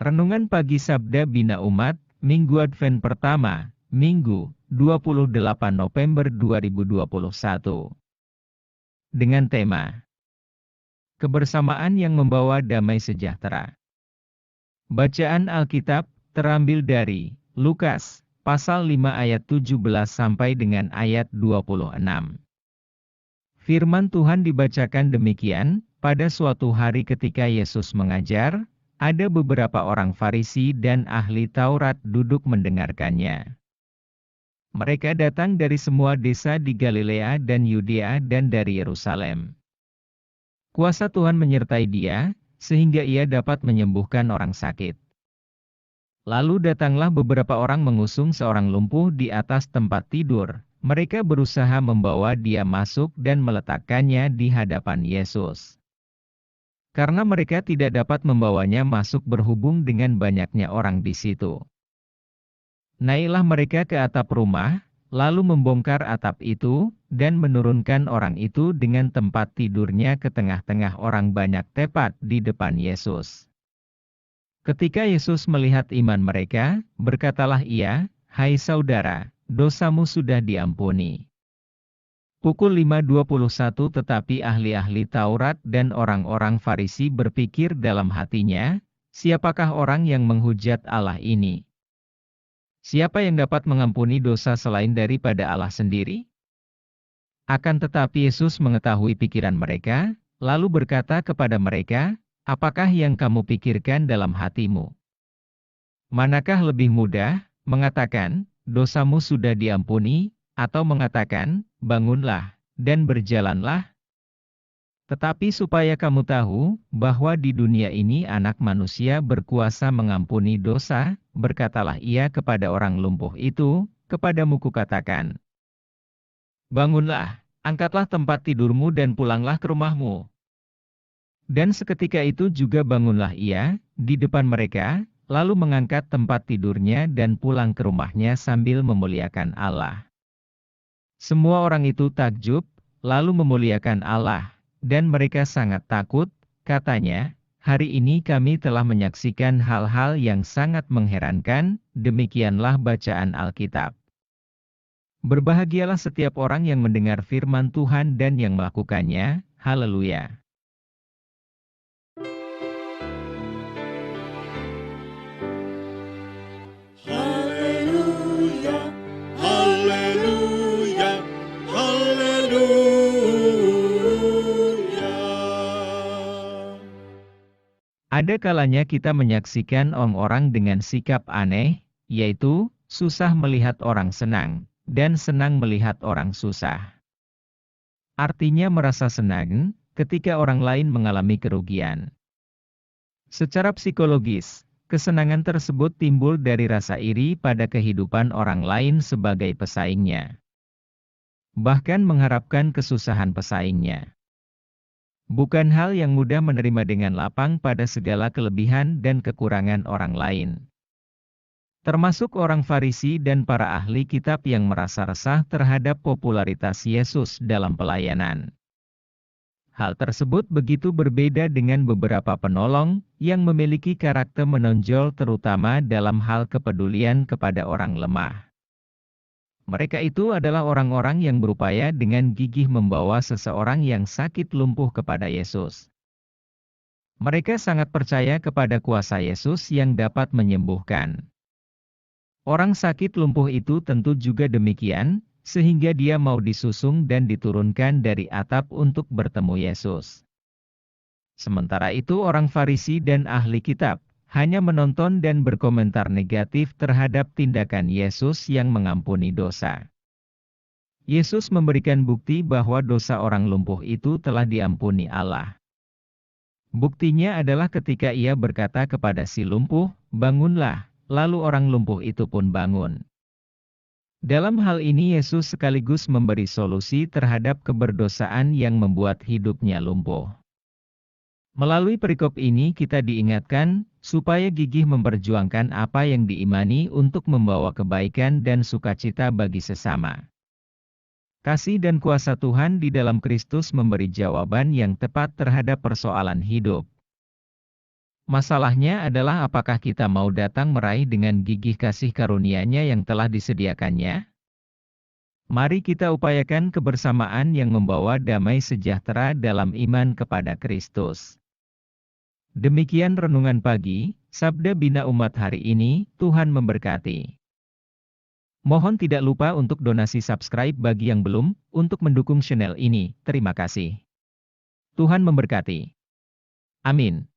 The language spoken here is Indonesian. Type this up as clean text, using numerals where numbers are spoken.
Renungan Pagi Sabda Bina Umat, Minggu Advent pertama, Minggu, 28 November 2021. Dengan tema, Kebersamaan yang membawa damai sejahtera. Bacaan Alkitab, terambil dari Lukas, pasal 5 ayat 17 sampai dengan ayat 26. Firman Tuhan dibacakan demikian, pada suatu hari ketika Yesus mengajar, ada beberapa orang Farisi dan ahli Taurat duduk mendengarkannya. Mereka datang dari semua desa di Galilea dan Yudea dan dari Yerusalem. Kuasa Tuhan menyertai dia, sehingga ia dapat menyembuhkan orang sakit. Lalu datanglah beberapa orang mengusung seorang lumpuh di atas tempat tidur. Mereka berusaha membawa dia masuk dan meletakkannya di hadapan Yesus. Karena mereka tidak dapat membawanya masuk berhubung dengan banyaknya orang di situ. Naiklah mereka ke atap rumah, lalu membongkar atap itu, dan menurunkan orang itu dengan tempat tidurnya ke tengah-tengah orang banyak tepat di depan Yesus. Ketika Yesus melihat iman mereka, berkatalah ia, "Hai saudara, dosamu sudah diampuni." Pukul 5.21 tetapi ahli-ahli Taurat dan orang-orang Farisi berpikir dalam hatinya, siapakah orang yang menghujat Allah ini? Siapa yang dapat mengampuni dosa selain daripada Allah sendiri? Akan tetapi Yesus mengetahui pikiran mereka, lalu berkata kepada mereka, "Apakah yang kamu pikirkan dalam hatimu? Manakah lebih mudah, mengatakan, dosamu sudah diampuni, atau mengatakan, bangunlah, dan berjalanlah? Tetapi supaya kamu tahu, bahwa di dunia ini anak manusia berkuasa mengampuni dosa, berkatalah ia kepada orang lumpuh itu, kepadamu kukatakan, bangunlah, angkatlah tempat tidurmu dan pulanglah ke rumahmu. Dan seketika itu juga bangunlah ia, di depan mereka, lalu mengangkat tempat tidurnya dan pulang ke rumahnya sambil memuliakan Allah. Semua orang itu takjub, lalu memuliakan Allah, dan mereka sangat takut, katanya, "Hari ini kami telah menyaksikan hal-hal yang sangat mengherankan." Demikianlah bacaan Alkitab. Berbahagialah setiap orang yang mendengar firman Tuhan dan yang melakukannya. Haleluya. Ada kalanya kita menyaksikan orang-orang dengan sikap aneh, yaitu, susah melihat orang senang, dan senang melihat orang susah. Artinya merasa senang, ketika orang lain mengalami kerugian. Secara psikologis, kesenangan tersebut timbul dari rasa iri pada kehidupan orang lain sebagai pesaingnya. Bahkan mengharapkan kesusahan pesaingnya. Bukan hal yang mudah menerima dengan lapang pada segala kelebihan dan kekurangan orang lain. Termasuk orang Farisi dan para ahli kitab yang merasa resah terhadap popularitas Yesus dalam pelayanan. Hal tersebut begitu berbeda dengan beberapa penolong yang memiliki karakter menonjol terutama dalam hal kepedulian kepada orang lemah. Mereka itu adalah orang-orang yang berupaya dengan gigih membawa seseorang yang sakit lumpuh kepada Yesus. Mereka sangat percaya kepada kuasa Yesus yang dapat menyembuhkan. Orang sakit lumpuh itu tentu juga demikian, sehingga dia mau disusung dan diturunkan dari atap untuk bertemu Yesus. Sementara itu orang Farisi dan ahli kitab hanya menonton dan berkomentar negatif terhadap tindakan Yesus yang mengampuni dosa. Yesus memberikan bukti bahwa dosa orang lumpuh itu telah diampuni Allah. Buktinya adalah ketika ia berkata kepada si lumpuh, "Bangunlah," lalu orang lumpuh itu pun bangun. Dalam hal ini Yesus sekaligus memberi solusi terhadap keberdosaan yang membuat hidupnya lumpuh. Melalui perikop ini kita diingatkan, supaya gigih memperjuangkan apa yang diimani untuk membawa kebaikan dan sukacita bagi sesama. Kasih dan kuasa Tuhan di dalam Kristus memberi jawaban yang tepat terhadap persoalan hidup. Masalahnya adalah apakah kita mau datang meraih dengan gigih kasih karunia-Nya yang telah disediakannya? Mari kita upayakan kebersamaan yang membawa damai sejahtera dalam iman kepada Kristus. Demikian renungan pagi, Sabda Bina Umat hari ini. Tuhan memberkati. Mohon tidak lupa untuk donasi subscribe bagi yang belum, untuk mendukung channel ini. Terima kasih. Tuhan memberkati. Amin.